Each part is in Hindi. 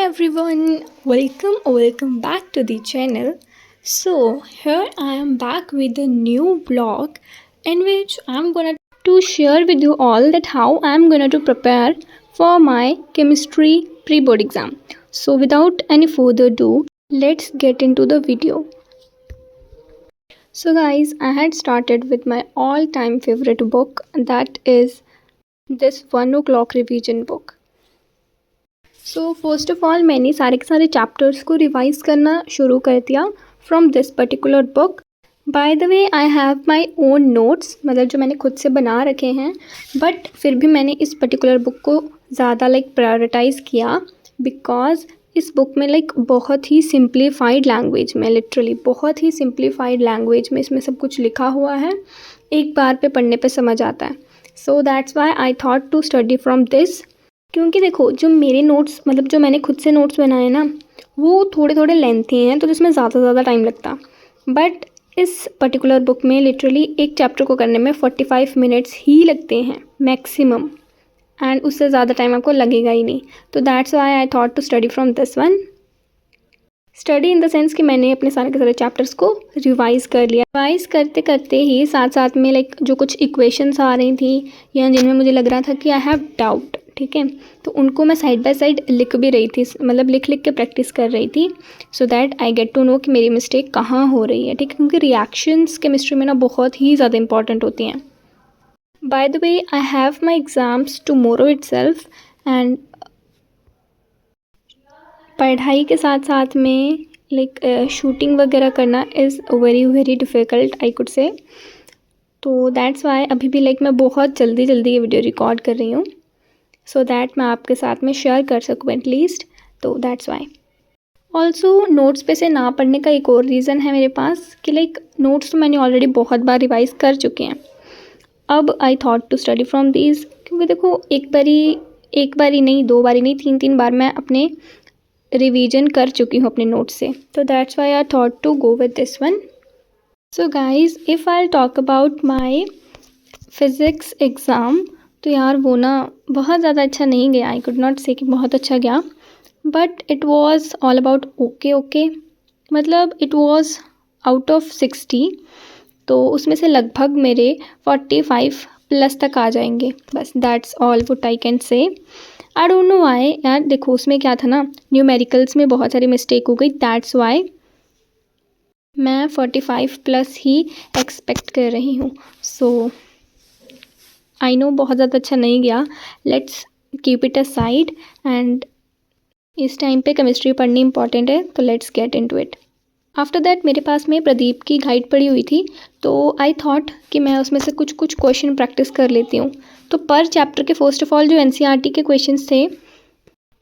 everyone, welcome back to the channel. So here I am back with a new vlog in which I'm gonna to share with you all that how I'm gonna to prepare for my chemistry pre-board exam. So without any further ado, let's get into the video. So guys, I had started with my all-time favorite book, that is this 1 o'clock revision book. So first of all मैंने सारे के सारे चैप्टर्स को रिवाइज करना शुरू कर दिया from this particular book. By the way I have my own notes, मतलब जो मैंने खुद से बना रखे हैं, बट फिर भी मैंने इस पर्टिकुलर बुक को ज़्यादा प्रायोरिटाइज़ किया बिकॉज इस बुक में बहुत ही सिंप्लीफाइड लैंग्वेज में, लिटरली बहुत ही सिंप्लीफाइड लैंग्वेज में इसमें सब कुछ लिखा हुआ है, एक बार पे पढ़ने पे समझ आता है. So that's why I thought to study from this. क्योंकि देखो जो मेरे नोट्स, मतलब जो मैंने खुद से नोट्स बनाए ना, वो थोड़े थोड़े लेंथी हैं, तो जिसमें ज़्यादा टाइम लगता. बट इस पर्टिकुलर बुक में लिटरली एक चैप्टर को करने में 45 मिनट्स ही लगते हैं मैक्सिमम, एंड उससे ज़्यादा टाइम आपको लगेगा ही नहीं. तो that's why I thought to study from this one. Study in the sense कि मैंने अपने सारे के सारे चैप्टर्स को रिवाइज़ कर लिया. रिवाइज़ करते करते ही साथ साथ में जो कुछ इक्वेशंस आ रही थी या जिनमें मुझे लग रहा था कि आई हैव डाउट, ठीक है, तो उनको मैं साइड बाय साइड लिख भी रही थी, मतलब लिख के प्रैक्टिस कर रही थी, so that I get to know कि मेरी मिस्टेक कहाँ हो रही है, ठीक है, क्योंकि रिएक्शंस केमिस्ट्री में ना बहुत ही ज़्यादा इंपॉर्टेंट होती हैं. By the way I have my exams tomorrow itself, and पढ़ाई के साथ साथ में शूटिंग वगैरह करना is very difficult I could say. तो दैट्स वाई अभी भी मैं बहुत जल्दी ये वीडियो रिकॉर्ड कर रही हूँ, सो दैट मैं आपके साथ में शेयर कर सकूँ एटलीस्ट. तो दैट्स वाई. ऑल्सो नोट्स पे से ना पढ़ने का एक और रीज़न है मेरे पास कि नोट्स तो मैंने ऑलरेडी बहुत बार रिवाइज़ कर चुके हैं. अब I thought to study from these, क्योंकि देखो एक बारी नहीं, 2 बारी नहीं, 3 बार मैं अपने रिवीजन कर चुकी हूँ अपने नोट्स से. तो that's why I thought to go with this one. So guys, if I talk about my physics exam, तो यार वो ना बहुत ज़्यादा अच्छा नहीं गया. आई कुड नॉट से कि बहुत अच्छा गया, but it was all about okay, मतलब इट वॉज़ आउट ऑफ 60, तो उसमें से लगभग मेरे 45 प्लस तक आ जाएंगे, बस. That's all what I can say. I don't know why यार. देखो उसमें क्या था ना, न्यूमेरिकल्स में बहुत सारी मिस्टेक हो गई, दैट्स वाई मैं 45 प्लस ही एक्सपेक्ट कर रही हूँ. सो आई नो बहुत ज़्यादा अच्छा नहीं गया, let's keep it aside. And इस टाइम पे केमिस्ट्री पढ़नी इंपॉर्टेंट है, तो let's get into it. After that मेरे पास में प्रदीप की गाइड पड़ी हुई थी, तो आई थॉट कि मैं उसमें से कुछ क्वेश्चन प्रैक्टिस कर लेती हूँ. तो पर चैप्टर के फर्स्ट ऑफ ऑल जो एनसीईआरटी के क्वेश्चंस थे,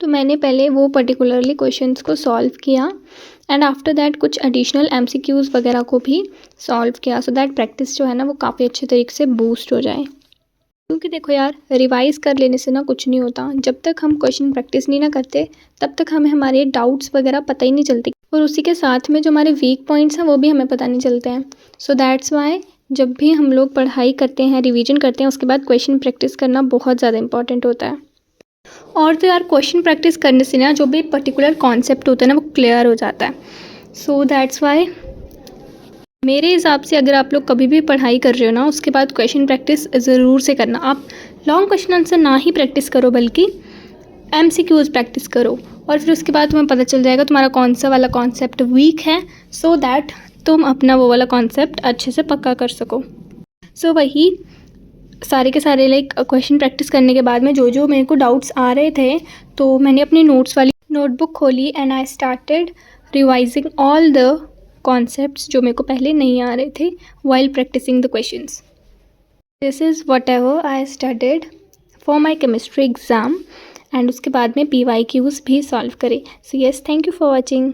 तो मैंने पहले वो पर्टिकुलरली क्वेश्चंस को सॉल्व किया, एंड आफ्टर दैट कुछ एडिशनल एमसीक्यूज़ वगैरह को भी सॉल्व किया, सो दैट प्रैक्टिस जो है ना वो काफ़ी अच्छे तरीके से बूस्ट हो जाए. क्योंकि देखो यार, रिवाइज़ कर लेने से ना कुछ नहीं होता. जब तक हम क्वेश्चन प्रैक्टिस नहीं ना करते, तब तक हमें हमारे डाउट्स वगैरह पता ही नहीं चलते, और उसी के साथ में जो हमारे वीक पॉइंट्स हैं वो भी हमें पता नहीं चलते हैं. सो दैट्स वाई जब भी हम लोग पढ़ाई करते हैं, रिवीजन करते हैं, उसके बाद क्वेश्चन प्रैक्टिस करना बहुत ज़्यादा इंपॉर्टेंट होता है. और तो यार क्वेश्चन प्रैक्टिस करने से ना जो भी पर्टिकुलर कॉन्सेप्ट होता है ना वो क्लियर हो जाता है. सो दैट्स वाई मेरे हिसाब से अगर आप लोग कभी भी पढ़ाई कर रहे हो ना, उसके बाद क्वेश्चन प्रैक्टिस ज़रूर से करना. आप लॉन्ग क्वेश्चन आंसर ना ही प्रैक्टिस करो, बल्कि एमसीक्यूज़ प्रैक्टिस करो, और फिर उसके बाद तुम्हें पता चल जाएगा तुम्हारा कौन सा वाला कॉन्सेप्ट वीक है, सो दैट तुम अपना वो वाला कॉन्सेप्ट अच्छे से पक्का कर सको. सो वही सारे के सारे क्वेश्चन प्रैक्टिस करने के बाद में जो मेरे को डाउट्स आ रहे थे, तो मैंने अपनी नोट्स वाली नोटबुक खोली and I started revising all the concepts जो मेरे को पहले नहीं आ रहे थे while practising the questions. This is whatever I studied for my chemistry exam, and उसके बाद में PYQs भी सॉल्व करे. So yes, thank you for watching.